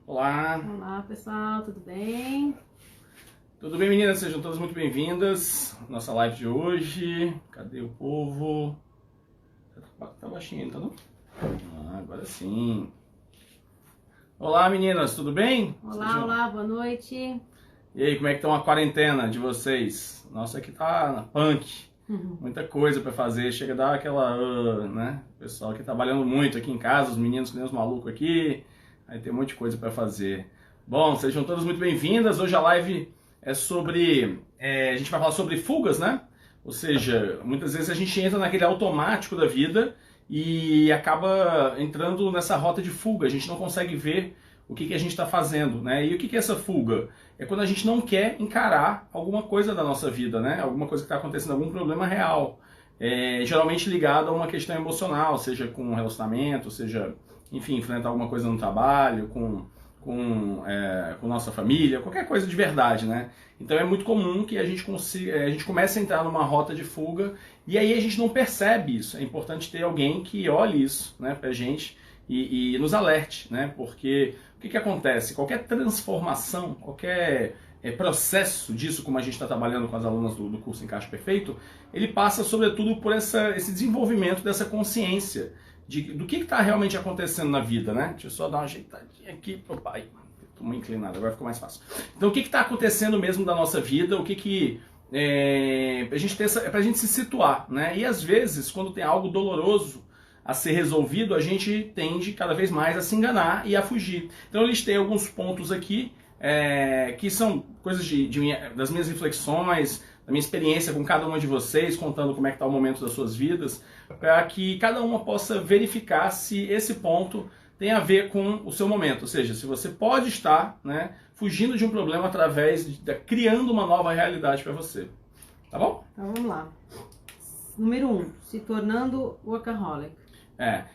Olá! Olá pessoal, tudo bem? Tudo bem, meninas? Sejam todas muito bem-vindas à nossa live de hoje. Cadê o povo? Tá baixinho, tá não? Agora sim. Olá, meninas, tudo bem? Olá, boa noite. E aí, como é que estão a quarentena de vocês? Nossa, aqui tá na punk. Muita coisa para fazer, chega a dar aquela, né? O pessoal aqui trabalhando muito aqui em casa, os meninos que nem os malucos aqui. Aí tem um monte de coisa para fazer. Bom, sejam todas muito bem-vindas. Hoje a live é sobre... a gente vai falar sobre fugas, né? Ou seja, muitas vezes a gente entra naquele automático da vida e acaba entrando nessa rota de fuga. A gente não consegue ver o que a gente está fazendo, né? E o que é essa fuga? É quando a gente não quer encarar alguma coisa da nossa vida, né? Alguma coisa que está acontecendo, algum problema real. Geralmente ligado a uma questão emocional, seja com um relacionamento, seja... enfim, enfrentar alguma coisa no trabalho, com nossa família, qualquer coisa de verdade, né? Então é muito comum que a gente comece a entrar numa rota de fuga e aí a gente não percebe isso. É importante ter alguém que olhe isso, né, pra gente e nos alerte, né? Porque o que acontece? Qualquer transformação, qualquer processo disso, como a gente está trabalhando com as alunas do curso Encaixe Perfeito, ele passa sobretudo por esse desenvolvimento dessa consciência do que está realmente acontecendo na vida, né? Deixa eu só dar uma ajeitadinha aqui. Opa, ai, tô muito inclinado, agora ficou mais fácil. Então, o que está acontecendo mesmo da nossa vida, pra gente se situar, né? E às vezes, quando tem algo doloroso a ser resolvido, a gente tende cada vez mais a se enganar e a fugir. Então, eu listei alguns pontos aqui, que são coisas das minhas reflexões, da minha experiência com cada uma de vocês, contando como é que está o momento das suas vidas, para que cada uma possa verificar se esse ponto tem a ver com o seu momento. Ou seja, se você pode estar, né, fugindo de um problema através criando uma nova realidade para você. Tá bom? Então vamos lá. Número 1, se tornando workaholic.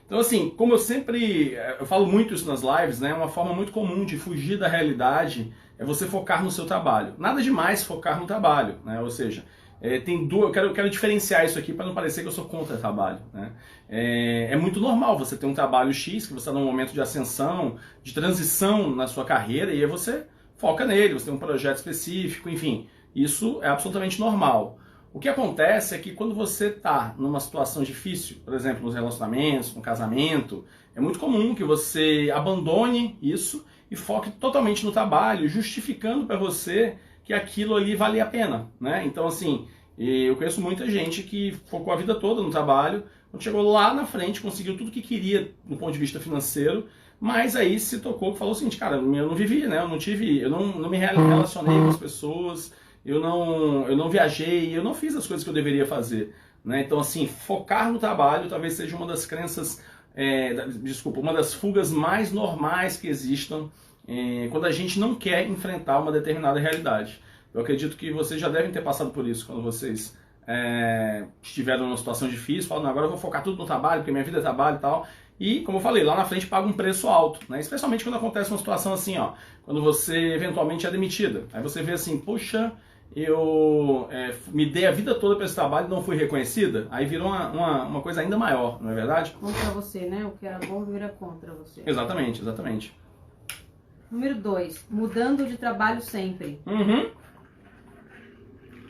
Então assim, como eu falo muito isso nas lives, né, uma forma muito comum de fugir da realidade é você focar no seu trabalho. Nada demais focar no trabalho, né, ou seja, eu quero diferenciar isso aqui para não parecer que eu sou contra trabalho, né. É muito normal você ter um trabalho X, que você está num momento de ascensão, de transição na sua carreira, e aí você foca nele, você tem um projeto específico, enfim, isso é absolutamente normal. O que acontece é que quando você está numa situação difícil, por exemplo, nos relacionamentos, no casamento, é muito comum que você abandone isso e foque totalmente no trabalho, justificando para você que aquilo ali vale a pena, né? Então, assim, eu conheço muita gente que focou a vida toda no trabalho, quando chegou lá na frente, conseguiu tudo que queria do ponto de vista financeiro, mas aí se tocou e falou o seguinte, cara, eu não vivi, né? Eu não me relacionei com as pessoas, eu não viajei, eu não fiz as coisas que eu deveria fazer, né? Então, assim, focar no trabalho talvez seja uma das crenças, uma das fugas mais normais que existam quando a gente não quer enfrentar uma determinada realidade. Eu acredito que vocês já devem ter passado por isso, quando vocês estiveram numa situação difícil, falam, agora eu vou focar tudo no trabalho, porque minha vida é trabalho e tal. E, como eu falei, lá na frente paga um preço alto, né? Especialmente quando acontece uma situação assim, ó, quando você eventualmente é demitida. Aí você vê assim, puxa, eu me dei a vida toda para esse trabalho e não fui reconhecida, aí virou uma coisa ainda maior, não é verdade? Contra você, né? O que era bom vira contra você. Exatamente, exatamente. Número 2, mudando de trabalho sempre.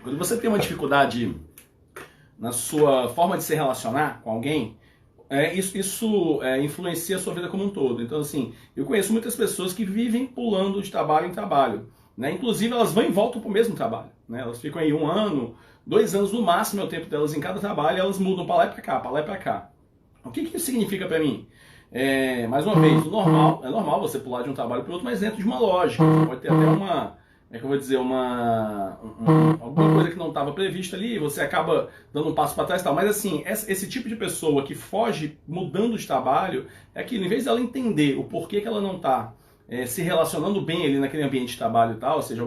Quando você tem uma dificuldade na sua forma de se relacionar com alguém, isso influencia a sua vida como um todo. Então, assim, eu conheço muitas pessoas que vivem pulando de trabalho em trabalho, né? Inclusive, elas vão e voltam para o mesmo trabalho, né? Elas ficam aí 1 ano, 2 anos no máximo é o tempo delas em cada trabalho, e elas mudam para lá e para cá, para lá e para cá. O que isso significa para mim? Mais uma vez, é normal você pular de um trabalho para o outro, mas dentro de uma lógica. Você pode ter até alguma coisa que não estava prevista ali, você acaba dando um passo para trás e tal. Mas assim, esse tipo de pessoa que foge mudando de trabalho, é que em vez dela entender o porquê que ela não está se relacionando bem ali naquele ambiente de trabalho e tal, ou seja,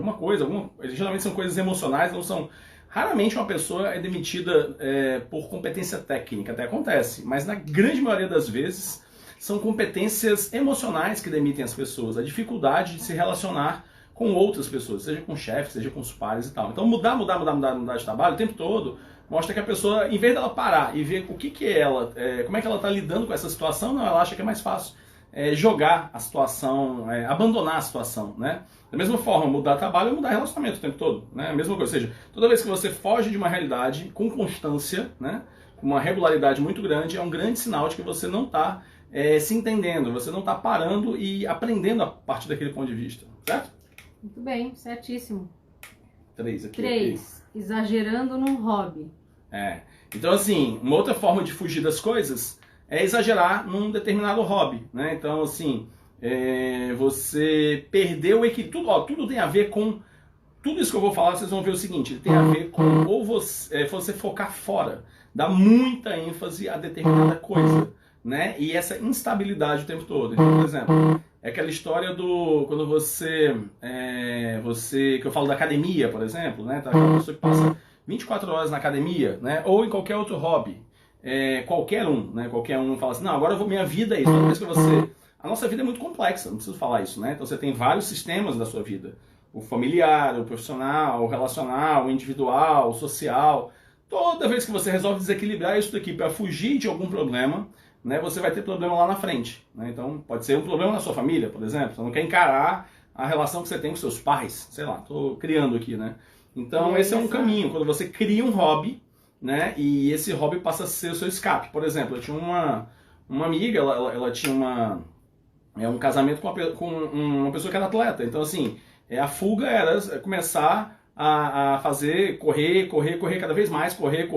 geralmente são coisas emocionais, não são... Raramente uma pessoa é demitida por competência técnica, até acontece, mas na grande maioria das vezes são competências emocionais que demitem as pessoas, a dificuldade de se relacionar com outras pessoas, seja com chefes, seja com os pares e tal. Então mudar de trabalho o tempo todo mostra que a pessoa, em vez dela parar e ver o que ela, como é que ela está lidando com essa situação, não, ela acha que é mais fácil jogar a situação, abandonar a situação, né? Da mesma forma, mudar trabalho é mudar relacionamento o tempo todo, né? A mesma coisa, ou seja, toda vez que você foge de uma realidade com constância, né? Com uma regularidade muito grande, é um grande sinal de que você não está se entendendo, você não está parando e aprendendo a partir daquele ponto de vista, certo? Muito bem, certíssimo. 3 aqui. 3. Exagerando num hobby. Então, assim, uma outra forma de fugir das coisas é exagerar num determinado hobby, né? Então, assim, você perdeu o equilíbrio. Tudo tem a ver com... Tudo isso que eu vou falar, vocês vão ver o seguinte, tem a ver com ou você focar fora, dar muita ênfase a determinada coisa, né? E essa instabilidade o tempo todo. Então, por exemplo, é aquela história do... Quando você que eu falo da academia, por exemplo, né? Tá? Aquela pessoa que passa 24 horas na academia, né? Ou em qualquer outro hobby. Qualquer um, né? Qualquer um fala assim, não, agora minha vida é isso. Toda vez que você... A nossa vida é muito complexa, não preciso falar isso, né? Então você tem vários sistemas da sua vida. O familiar, o profissional, o relacional, o individual, o social. Toda vez que você resolve desequilibrar isso daqui para fugir de algum problema, né, você vai ter problema lá na frente, né? Então pode ser um problema na sua família, por exemplo. Você não quer encarar a relação que você tem com seus pais. Sei lá, estou criando aqui, né? Então esse é um caminho. Quando você cria um hobby, né, e esse hobby passa a ser o seu escape. Por exemplo, eu tinha uma amiga, ela tinha um casamento com uma pessoa que era atleta. Então, assim, a fuga era começar a fazer, correr cada vez mais, correr.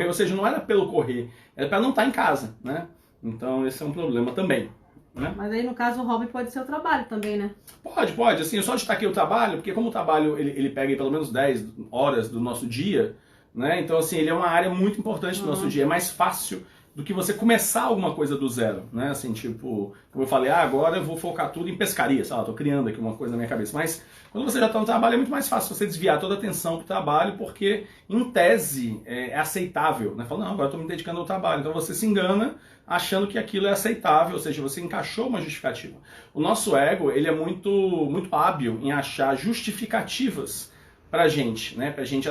Ou seja, não era pelo correr, era para não estar em casa, né? Então, esse é um problema também. Né? Mas aí, no caso, o hobby pode ser o trabalho também, né? Pode. Assim, eu só destaquei o trabalho, porque como o trabalho ele pega aí pelo menos 10 horas do nosso dia, né? Então, assim, ele é uma área muito importante do nosso dia. É mais fácil do que você começar alguma coisa do zero, né? Assim, tipo, como eu falei, agora eu vou focar tudo em pescaria, sabe? Tô criando aqui uma coisa na minha cabeça. Mas quando você já está no trabalho é muito mais fácil você desviar toda a atenção pro trabalho, porque em tese é aceitável, né? Fala, não, agora eu tô me dedicando ao trabalho. Então você se engana achando que aquilo é aceitável, ou seja, você encaixou uma justificativa. O nosso ego, ele é muito hábil em achar justificativas pra gente, né? Pra gente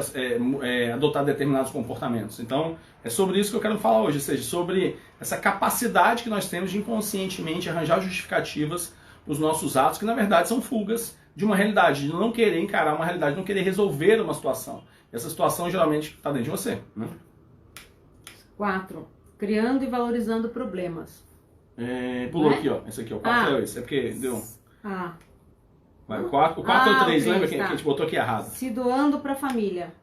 adotar determinados comportamentos. Então, é sobre isso que eu quero falar hoje, ou seja, sobre essa capacidade que nós temos de inconscientemente arranjar justificativas para os nossos atos, que na verdade são fugas de uma realidade, de não querer encarar uma realidade, de não querer resolver uma situação. E essa situação geralmente está dentro de você. Né? 4. Criando e valorizando problemas. Pulou aqui, ó. Esse aqui, ó. 4 é esse. É porque deu... Vai, o 4 é o 3, lembra que a gente botou aqui errado? Se doando para a família.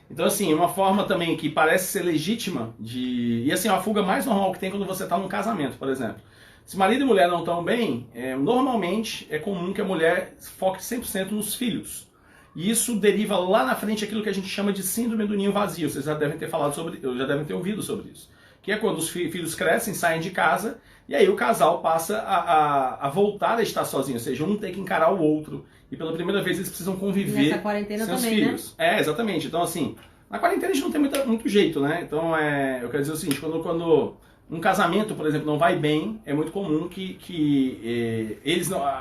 Então, assim, uma forma também que parece ser legítima de... E, assim, a fuga mais normal que tem quando você está num casamento, por exemplo. Se marido e mulher não estão bem, normalmente é comum que a mulher foque 100% nos filhos. E isso deriva lá na frente aquilo que a gente chama de síndrome do ninho vazio. Vocês já devem ter já devem ter ouvido sobre isso. Que é quando os filhos crescem, saem de casa, e aí o casal passa a voltar a estar sozinho, ou seja, um tem que encarar o outro, e pela primeira vez eles precisam conviver nessa quarentena com seus também, filhos. Né? Exatamente. Então, assim, na quarentena a gente não tem muito jeito, né? Então, eu quero dizer o seguinte, quando um casamento, por exemplo, não vai bem, é muito comum que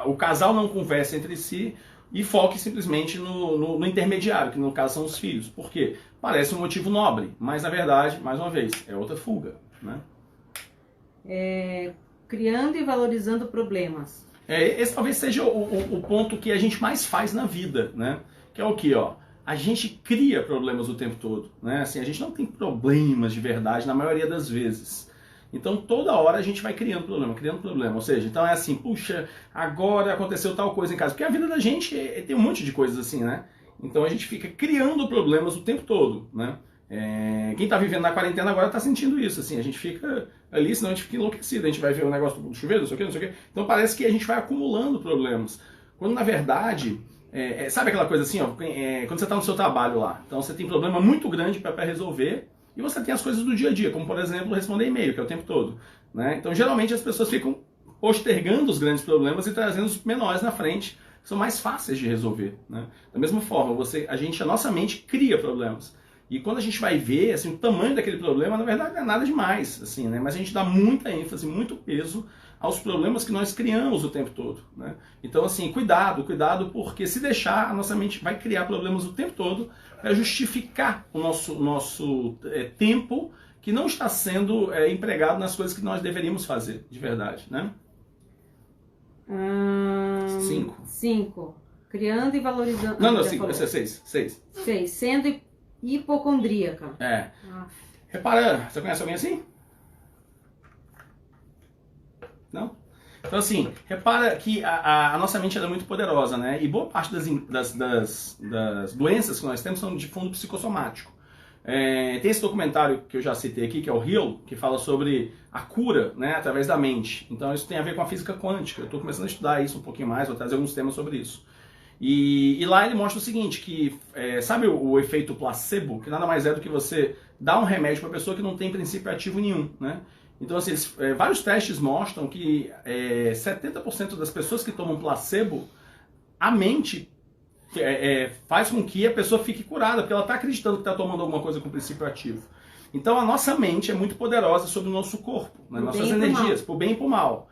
o casal não converse entre si e foque simplesmente no intermediário, que no caso são os filhos. Por quê? Parece um motivo nobre, mas na verdade, mais uma vez, é outra fuga. Né? Criando e valorizando problemas. Esse talvez seja o ponto que a gente mais faz na vida, né? Que é o quê? Ó? A gente cria problemas o tempo todo. Né? Assim, a gente não tem problemas de verdade na maioria das vezes. Então toda hora a gente vai criando problema. Ou seja, então é assim, puxa, agora aconteceu tal coisa em casa. Porque a vida da gente tem um monte de coisas assim, né? Então a gente fica criando problemas o tempo todo, né? Quem está vivendo na quarentena agora está sentindo isso, assim, a gente fica ali, senão a gente fica enlouquecido, a gente vai ver o negócio do chuveiro, não sei o quê. Então parece que a gente vai acumulando problemas. Quando na verdade, sabe aquela coisa assim, ó, quando você está no seu trabalho lá, então você tem problema muito grande para resolver, e você tem as coisas do dia a dia, como por exemplo responder e-mail, que é o tempo todo. Né? Então geralmente as pessoas ficam postergando os grandes problemas e trazendo os menores na frente, que são mais fáceis de resolver. Né? Da mesma forma, a nossa mente cria problemas. E quando a gente vai ver assim, o tamanho daquele problema, na verdade não é nada demais. Assim, né? Mas a gente dá muita ênfase, muito peso aos problemas que nós criamos o tempo todo. Né? Então, assim, cuidado, porque se deixar, a nossa mente vai criar problemas o tempo todo para justificar o nosso tempo que não está sendo empregado nas coisas que nós deveríamos fazer, de verdade. Né? 5. 5. Criando e valorizando... Não, 5. 6. 6. Sendo hipocondríaca. É. Repara, você conhece alguém assim? Não? Então assim, repara que a nossa mente é muito poderosa, né? E boa parte das doenças que nós temos são de fundo psicossomático. Tem esse documentário que eu já citei aqui, que é o Heal, que fala sobre a cura, né, através da mente. Então isso tem a ver com a física quântica. Eu estou começando a estudar isso um pouquinho mais, vou trazer alguns temas sobre isso. E lá ele mostra o seguinte, que sabe o efeito placebo? Que nada mais é do que você dar um remédio para a pessoa que não tem princípio ativo nenhum, né? Então, assim, vários testes mostram que 70% das pessoas que tomam placebo, a mente faz com que a pessoa fique curada, porque ela está acreditando que está tomando alguma coisa com princípio ativo. Então, a nossa mente é muito poderosa sobre o nosso corpo, né? Nossas energias, por bem e por mal.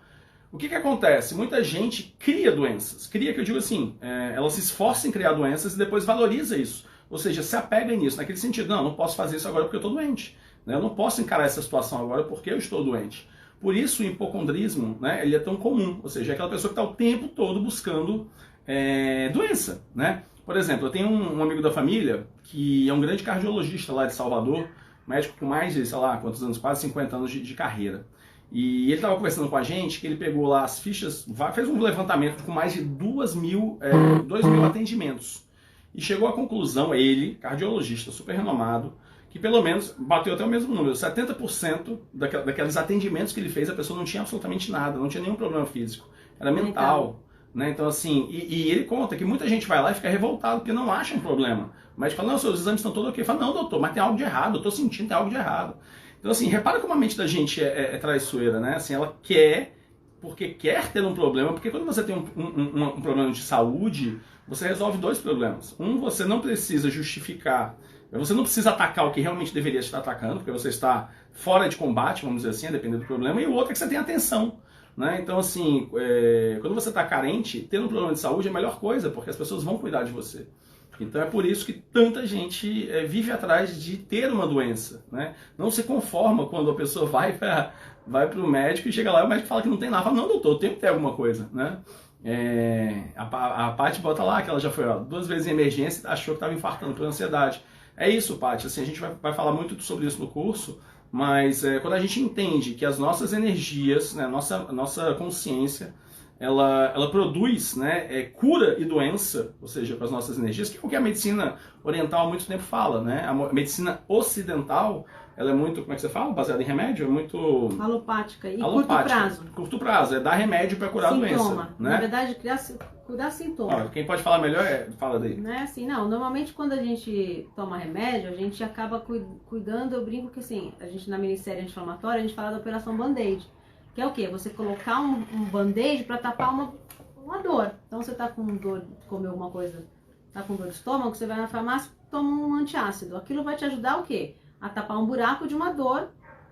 O que acontece? Muita gente cria doenças. Cria, que eu digo assim, ela se esforça em criar doenças e depois valoriza isso. Ou seja, se apega nisso, naquele sentido, não posso fazer isso agora porque eu estou doente. Eu não posso encarar essa situação agora porque eu estou doente. Por isso o hipocondrismo, né, ele é tão comum. Ou seja, é aquela pessoa que está o tempo todo buscando doença. Né? Por exemplo, eu tenho um amigo da família que é um grande cardiologista lá de Salvador, médico com mais de, sei lá, quantos anos, quase 50 anos de carreira. E ele estava conversando com a gente que ele pegou lá as fichas, fez um levantamento com mais de 2 mil atendimentos. E chegou à conclusão, ele, cardiologista super renomado, que pelo menos bateu até o mesmo número, 70% daqueles atendimentos que ele fez, a pessoa não tinha absolutamente nada, não tinha nenhum problema físico, era mental. Né? Então assim, e ele conta que muita gente vai lá e fica revoltado porque não acha um problema. O médico fala, não, seus exames estão todos ok. Fala, não, doutor, mas tem algo de errado, eu estou sentindo que tem algo de errado. Então assim, repara como a mente da gente é traiçoeira, né? Assim, ela quer, porque quer ter um problema, porque quando você tem um problema de saúde, você resolve 2 problemas. Você não precisa justificar, você não precisa atacar o que realmente deveria estar atacando, porque você está fora de combate, vamos dizer assim, dependendo do problema, e o outro é que você tem atenção. Né? Então, assim, quando você está carente, ter um problema de saúde é a melhor coisa, porque as pessoas vão cuidar de você. Então é por isso que tanta gente vive atrás de ter uma doença. Né? Não se conforma quando a pessoa vai para o médico e chega lá e o médico fala que não tem nada. Fala, não, doutor, eu tenho que ter alguma coisa. Né? A Paty bota lá que ela já foi 2 vezes em emergência e achou que estava infartando por ansiedade. É isso, Paty. Assim, a gente vai falar muito sobre isso no curso, mas quando a gente entende que as nossas energias, né, nossa consciência, ela produz, né, cura e doença, ou seja, com as nossas energias, que é o que a medicina oriental há muito tempo fala. Né? A medicina ocidental, ela é muito, como é que você fala? Baseada em remédio? É muito... alopática. E alopática. Curto prazo. Curto prazo, dar remédio para curar a doença. Né? Na verdade, curar sintoma. Quem pode falar melhor fala daí. Não é assim, não. Normalmente quando a gente toma remédio, a gente acaba cuidando, eu brinco que assim, a gente na minissérie anti-inflamatória, a gente fala da operação Band-Aid. Que é o quê? Você colocar um band-aid para tapar uma dor. Então você tá com dor, comeu alguma coisa, tá com dor de estômago, você vai na farmácia, toma um antiácido. Aquilo vai te ajudar o quê? A tapar um buraco de uma dor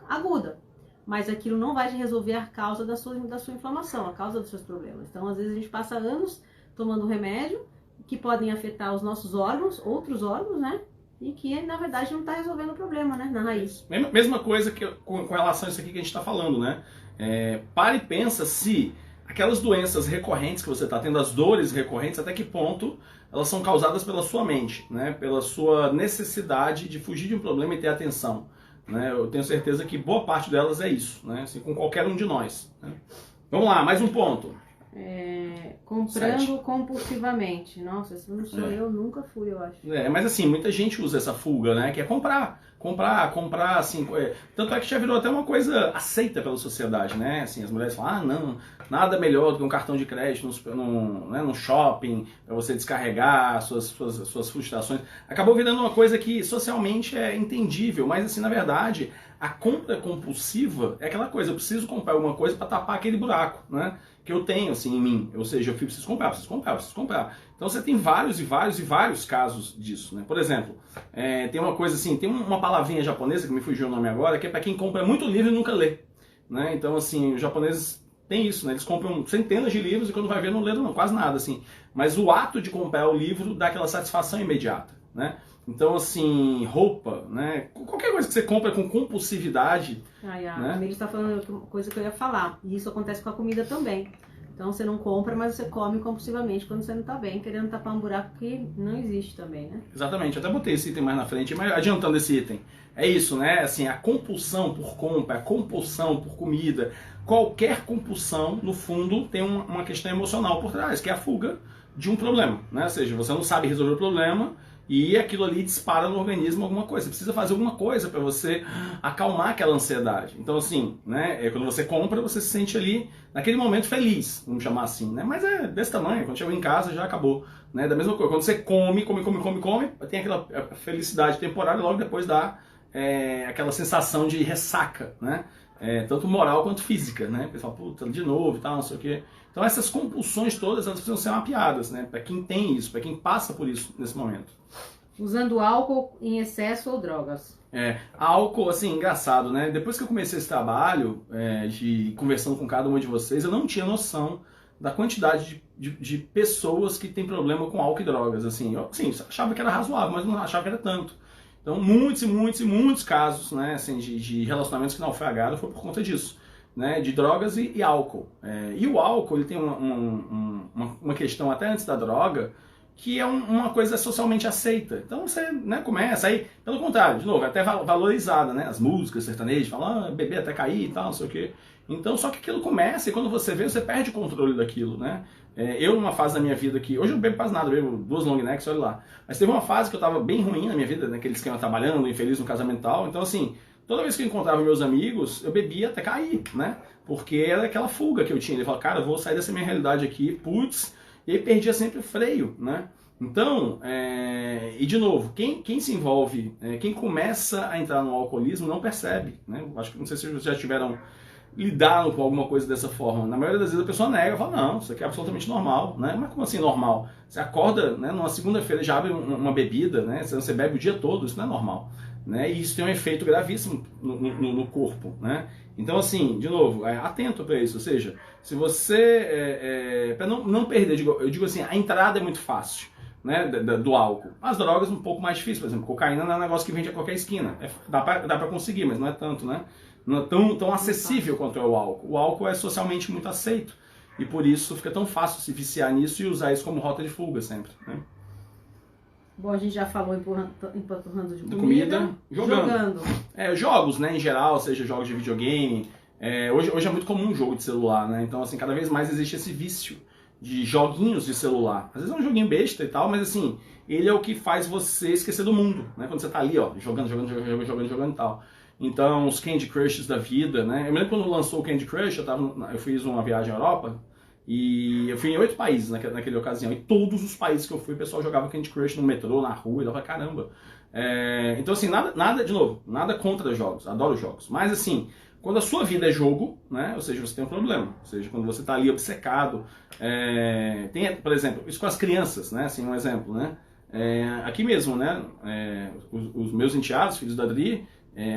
aguda. Mas aquilo não vai te resolver a causa da sua inflamação, a causa dos seus problemas. Então, às vezes, a gente passa anos tomando remédio que podem afetar os nossos órgãos, outros órgãos, né? E que, na verdade, não está resolvendo o problema, né? Na raiz. Mesma coisa que com relação a isso aqui que a gente está falando, né? Para e pensa se aquelas doenças recorrentes que você está tendo, as dores recorrentes, até que ponto elas são causadas pela sua mente, né? Pela sua necessidade de fugir de um problema e ter atenção. Né? Eu tenho certeza que boa parte delas é isso, né? Assim, com qualquer um de nós. Né? Vamos lá, mais um ponto. Comprando 7. compulsivamente. Nossa, isso não sou eu, nunca fui, eu acho. Mas assim, muita gente usa essa fuga, né? Que é comprar, assim. Tanto é que já virou até uma coisa aceita pela sociedade, né? Assim, as mulheres falam, não, nada melhor do que um cartão de crédito num shopping, para você descarregar suas frustrações. Acabou virando uma coisa que socialmente é entendível, mas assim, na verdade, a compra compulsiva é aquela coisa, eu preciso comprar alguma coisa para tapar aquele buraco, né? Que eu tenho assim em mim, ou seja, eu preciso comprar. Então você tem vários casos disso, né? Por exemplo, tem uma coisa assim, tem uma palavrinha japonesa que me fugiu o nome agora, que é para quem compra muito livro e nunca lê, né? Então assim, os japoneses têm isso, né? Eles compram centenas de livros e quando vai ver não leram quase nada assim. Mas o ato de comprar o livro dá aquela satisfação imediata, né? Então, assim, roupa, né? Qualquer coisa que você compra com compulsividade. A Miri está falando uma coisa que eu ia falar. E isso acontece com a comida também. Então você não compra, mas você come compulsivamente quando você não tá bem, querendo tapar um buraco que não existe também, né? Exatamente, eu até botei esse item mais na frente, mas adiantando esse item. É isso, né? Assim, a compulsão por compra, a compulsão por comida, qualquer compulsão, no fundo, tem uma questão emocional por trás, que é a fuga de um problema, né? Ou seja, você não sabe resolver o problema e aquilo ali dispara no organismo alguma coisa. Você precisa fazer alguma coisa para você acalmar aquela ansiedade. Então, assim, né? Quando você compra, você se sente ali, naquele momento, feliz, vamos chamar assim, né? Mas é desse tamanho, quando chegou em casa já acabou, né? Da mesma coisa, quando você come, tem aquela felicidade temporária e logo depois dá aquela sensação de ressaca, né? Tanto moral quanto física, né? O pessoal, puta, de novo e tal, não sei o quê. Então essas compulsões todas, elas precisam ser mapeadas, né? Para quem tem isso, para quem passa por isso nesse momento. Usando álcool em excesso ou drogas. Álcool, assim, engraçado, né? Depois que eu comecei esse trabalho, conversando com cada um de vocês, eu não tinha noção da quantidade de pessoas que têm problema com álcool e drogas, assim. Eu, assim, achava que era razoável, mas não achava que era tanto. Então, muitos casos, né, assim, de relacionamentos que naufragaram foi por conta disso, né, de drogas e álcool. E o álcool, ele tem uma questão até antes da droga, que é uma coisa socialmente aceita. Então você, né, começa aí, pelo contrário, de novo, é até valorizada, né, as músicas sertanejas, falam, beber até cair e tal, não sei o quê. Então, só que aquilo começa e quando você vê, você perde o controle daquilo, né? Eu, numa fase da minha vida que... Hoje eu não bebo quase nada, eu bebo 2 long necks, olha lá. Mas teve uma fase que eu tava bem ruim na minha vida, naquele esquema trabalhando, infeliz no casamento e tal. Então, assim, toda vez que eu encontrava meus amigos, eu bebia até cair, né? Porque era aquela fuga que eu tinha. Ele falava, cara, eu vou sair dessa minha realidade aqui, putz. E aí perdia sempre o freio, né? Então, e de novo, quem se envolve, quem começa a entrar no alcoolismo não percebe, né? Acho que não sei se vocês já tiveram lidado com alguma coisa dessa forma. Na maioria das vezes a pessoa nega, fala, não, isso aqui é absolutamente normal, né? Mas como assim normal? Você acorda, né, numa segunda-feira já abre uma bebida, né? Você bebe o dia todo, isso não é normal, né? E isso tem um efeito gravíssimo no corpo, né? Então, assim, de novo, atento para isso, ou seja, se você, para não perder, eu digo assim, a entrada é muito fácil, né, do álcool. As drogas um pouco mais difícil, por exemplo, cocaína não é um negócio que vende a qualquer esquina, dá para conseguir, mas não é tanto, né? Não é tão acessível quanto é o álcool. O álcool é socialmente muito aceito. E por isso fica tão fácil se viciar nisso e usar isso como rota de fuga sempre, né? Bom, a gente já falou empanturrando de comida. Jogando. Jogos, né, em geral, seja jogos de videogame. Hoje é muito comum um jogo de celular, né? Então, assim, cada vez mais existe esse vício de joguinhos de celular. Às vezes é um joguinho besta e tal, mas assim, ele é o que faz você esquecer do mundo, né? Quando você tá ali, ó, jogando e tal. Então, os Candy Crushs da vida, né? Eu me lembro quando lançou o Candy Crush, eu fiz uma viagem à Europa e eu fui em 8 países naquela ocasião. E todos os países que eu fui, o pessoal jogava Candy Crush no metrô, na rua, e eu falei, caramba. Então, assim, de novo, nada contra jogos, adoro jogos. Mas, assim, quando a sua vida é jogo, né? Ou seja, você tem um problema. Ou seja, quando você tá ali obcecado. Tem, por exemplo, isso com as crianças, né? Assim, um exemplo, né? Aqui mesmo, né? Os meus enteados, filhos da Adri,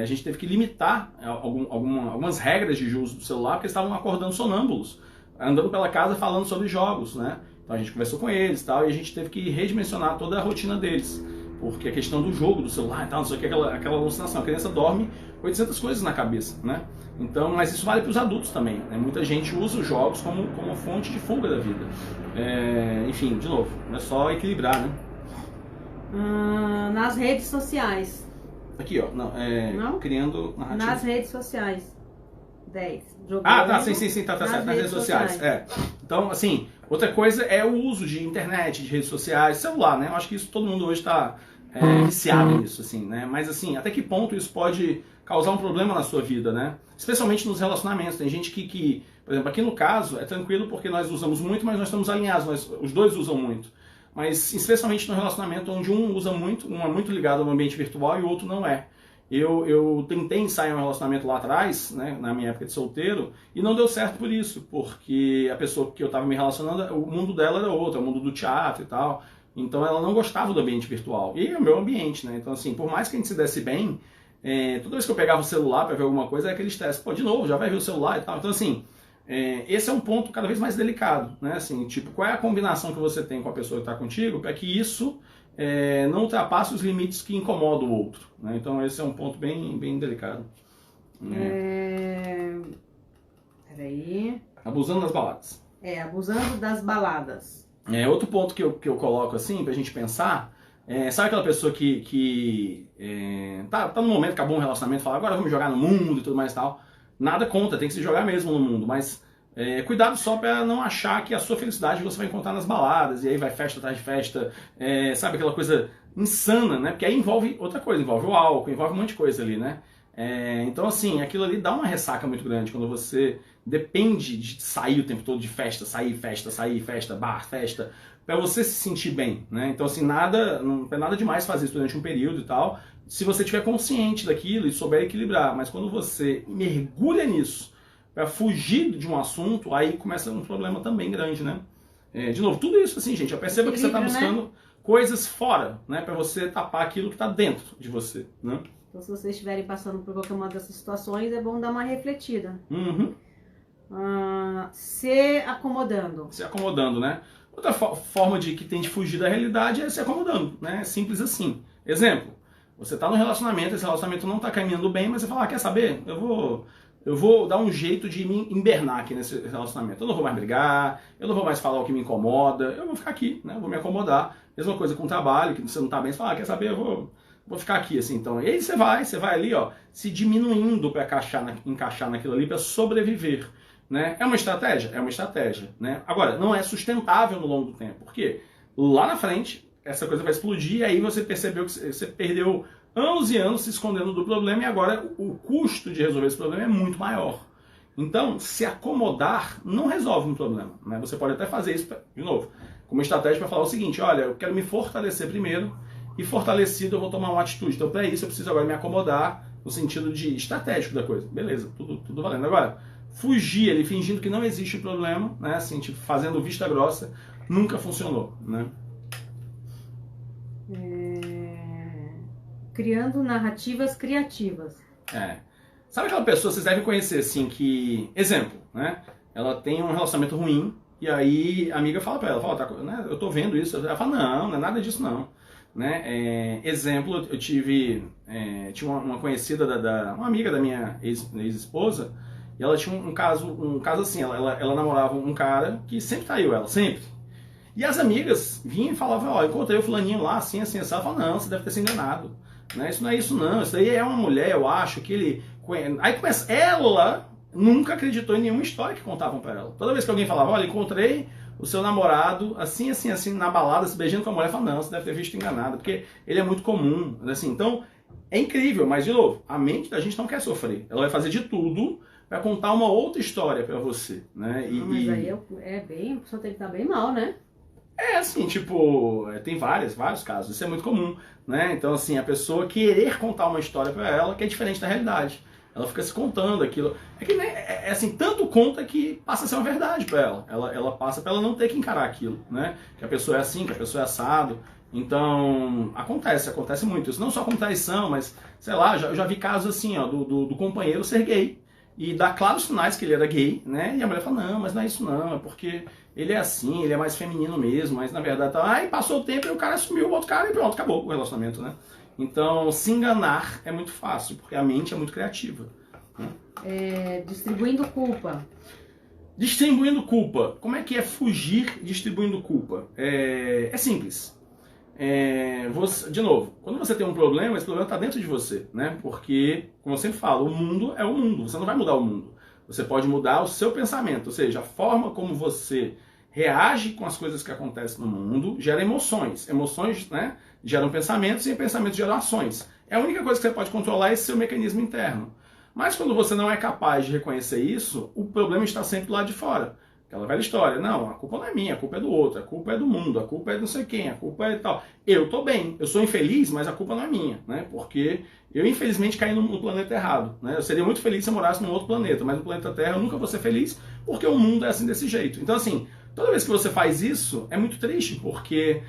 a gente teve que limitar algumas regras de uso do celular porque eles estavam acordando sonâmbulos, andando pela casa falando sobre jogos, né? Então a gente conversou com eles e tal, e a gente teve que redimensionar toda a rotina deles, porque a questão do jogo, do celular e tal, não sei o que, aquela alucinação, a criança dorme 800 coisas na cabeça, né? Então, mas isso vale para os adultos também, né? Muita gente usa os jogos como fonte de fuga da vida. Enfim, de novo, é só equilibrar, né? Nas redes sociais. Aqui, ó, não? Criando narrativa. Nas redes sociais. 10. Jogando Tá, sim, tá certo, nas redes sociais. Então, assim, outra coisa é o uso de internet, de redes sociais, celular, né? Eu acho que isso todo mundo hoje está viciado nisso, assim, né? Mas, assim, até que ponto isso pode causar um problema na sua vida, né? Especialmente nos relacionamentos. Tem gente que por exemplo, aqui no caso, é tranquilo porque nós usamos muito, mas nós estamos alinhados, os dois usam muito. Mas especialmente no relacionamento onde um usa muito, um é muito ligado ao ambiente virtual e o outro não é. Eu tentei ensaiar um relacionamento lá atrás, né, na minha época de solteiro, e não deu certo por isso, porque a pessoa que eu estava me relacionando, o mundo dela era outro, é o mundo do teatro e tal, então ela não gostava do ambiente virtual, e é o meu ambiente, né, então assim, por mais que a gente se desse bem, toda vez que eu pegava o celular para ver alguma coisa, era aquele estresse, pô, de novo, já vai ver o celular e tal, então assim, esse é um ponto cada vez mais delicado, né, assim, tipo, qual é a combinação que você tem com a pessoa que está contigo, para que isso não ultrapasse os limites que incomodam o outro, né? Então esse é um ponto bem delicado. Peraí. Abusando das baladas. Abusando das baladas. Outro ponto que eu coloco assim, pra gente pensar, sabe aquela pessoa que tá no momento, acabou um relacionamento, fala, agora vamos jogar no mundo e tudo mais e tal. Nada contra, tem que se jogar mesmo no mundo, mas cuidado só pra não achar que a sua felicidade você vai encontrar nas baladas, e aí vai festa atrás de festa, sabe aquela coisa insana, né? Porque aí envolve outra coisa, envolve o álcool, envolve um monte de coisa ali, né? Então, assim, aquilo ali dá uma ressaca muito grande quando você depende de sair o tempo todo de festa, sair festa, bar, festa, pra você se sentir bem, né? Então, assim, não é nada demais fazer isso durante um período e tal, se você estiver consciente daquilo e souber equilibrar. Mas quando você mergulha nisso pra fugir de um assunto, aí começa um problema também grande, né? De novo, tudo isso, assim, gente, eu percebo que você tá buscando, né, coisas fora, né? Pra você tapar aquilo que tá dentro de você, né? Então, se vocês estiverem passando por qualquer uma dessas situações, é bom dar uma refletida. Uhum. Se acomodando. Se acomodando, né? Outra forma que tem de fugir da realidade é se acomodando, né? Simples assim. Exemplo, você está no relacionamento, esse relacionamento não está caminhando bem, mas você fala, quer saber? Eu vou dar um jeito de me embernar aqui nesse relacionamento. Eu não vou mais brigar, eu não vou mais falar o que me incomoda, eu vou ficar aqui, né? Eu vou me acomodar. Mesma coisa com o trabalho, que você não está bem, você fala, quer saber? Eu vou ficar aqui, assim, então. E aí você vai ali, ó, se diminuindo para encaixar naquilo ali, para sobreviver, né? É uma estratégia? É uma estratégia, né? Agora, não é sustentável no longo do tempo. Por quê? Lá na frente, essa coisa vai explodir, e aí você percebeu que você perdeu anos e anos se escondendo do problema, e agora o custo de resolver esse problema é muito maior. Então, se acomodar não resolve um problema, né? Você pode até fazer isso, de novo, como estratégia para falar o seguinte, olha, eu quero me fortalecer primeiro, e fortalecido eu vou tomar uma atitude. Então, para isso, eu preciso agora me acomodar no sentido de estratégico da coisa. Beleza, tudo valendo. Agora, fugir ali, fingindo que não existe problema, né? Assim, tipo, fazendo vista grossa, nunca funcionou, né? Criando narrativas criativas. Sabe aquela pessoa, vocês devem conhecer, assim, que... Exemplo, né? Ela tem um relacionamento ruim, e aí a amiga fala pra ela, né, eu tô vendo isso. Ela fala, não é nada disso, não. Né? Exemplo, eu tinha uma conhecida, uma amiga da minha ex-esposa, e ela tinha um caso assim, ela namorava um cara que sempre traiu ela, sempre. E as amigas vinham e falavam, ó, encontrei o fulaninho lá, assim, assim, assim. Ela fala, não, você deve ter se enganado. Né? Isso não é isso, não. Isso aí é uma mulher, eu acho, que ele... Aí começa, ela nunca acreditou em nenhuma história que contavam pra ela. Toda vez que alguém falava, olha, encontrei o seu namorado, assim, assim, assim, na balada, se beijando com a mulher, fala, não, você deve ter visto enganado, porque ele é muito comum, assim. Então, é incrível, mas, de novo, a mente da gente não quer sofrer. Ela vai fazer de tudo para contar uma outra história para você, né? Mas aí a pessoa tem que estar bem mal, né? Assim, tipo, tem vários casos, isso é muito comum, né? Então, assim, a pessoa querer contar uma história para ela que é diferente da realidade. Ela fica se contando aquilo. É que, né, assim, tanto conta que passa a ser uma verdade para ela. Ela passa para ela não ter que encarar aquilo, né? Que a pessoa é assim, que a pessoa é assado. Então, acontece muito. Isso não só com traição, mas, sei lá, eu já vi casos assim, ó, do companheiro ser gay e dar claros sinais que ele era gay, né? E a mulher fala, não, mas não é isso não, é porque ele é assim, ele é mais feminino mesmo, mas na verdade tá... Aí passou o tempo e o cara assumiu o outro cara e pronto, acabou o relacionamento, né? Então, se enganar é muito fácil, porque a mente é muito criativa. Né? Distribuindo culpa. Distribuindo culpa. Como é que é fugir distribuindo culpa? É simples. De novo, quando você tem um problema, esse problema está dentro de você, né? Porque, como eu sempre falo, o mundo é o mundo. Você não vai mudar o mundo. Você pode mudar o seu pensamento, ou seja, a forma como você reage com as coisas que acontecem no mundo gera emoções. Emoções, né, geram pensamentos e pensamentos geram ações. A única coisa que você pode controlar é esse seu mecanismo interno. Mas quando você não é capaz de reconhecer isso, o problema está sempre do lado de fora. Aquela velha história, não, a culpa não é minha, a culpa é do outro, a culpa é do mundo, a culpa é de não sei quem, a culpa é tal. Eu tô bem, eu sou infeliz, mas a culpa não é minha, né? Porque eu infelizmente caí no planeta errado, né? Eu seria muito feliz se eu morasse num outro planeta, mas no planeta Terra eu nunca vou ser feliz, porque o mundo é assim desse jeito. Então assim, toda vez que você faz isso, é muito triste, porque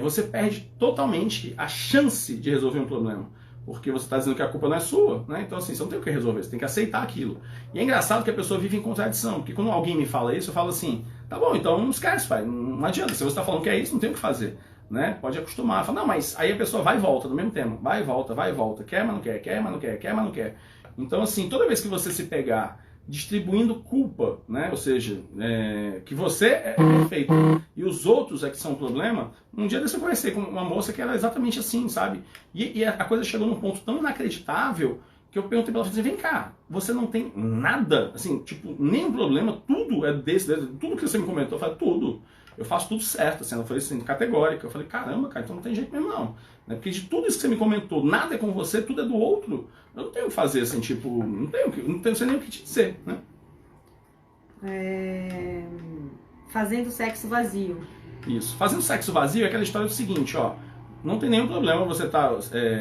você perde totalmente a chance de resolver um problema. Porque você está dizendo que a culpa não é sua, né? Então assim, você não tem o que resolver, você tem que aceitar aquilo. E é engraçado que a pessoa vive em contradição, porque quando alguém me fala isso, eu falo assim, tá bom, então não esquece, pai, não adianta, se você está falando que é isso, não tem o que fazer, né? Pode acostumar, fala, não, mas aí a pessoa vai e volta no mesmo tema, vai e volta, quer, mas não quer, quer, mas não quer, quer, mas não quer. Então assim, toda vez que você se pegar distribuindo culpa, né? Ou seja, que você é perfeito e os outros é que são o problema. Um dia desse eu conheci com uma moça que era exatamente assim, sabe? E a coisa chegou num ponto tão inacreditável que eu perguntei pra ela, assim, vem cá, você não tem nada, assim, tipo, nenhum problema, tudo é tudo que você me comentou, eu falei, tudo. Eu faço tudo certo, assim, ela foi assim, categórica. Eu falei, caramba, cara, então não tem jeito mesmo não. Né? Porque de tudo isso que você me comentou, nada é com você, tudo é do outro. Eu não tenho o que fazer, assim, tipo, não sei nem o que te dizer, né? Fazendo sexo vazio. Isso. Fazendo sexo vazio é aquela história do seguinte, ó. Não tem nenhum problema você estar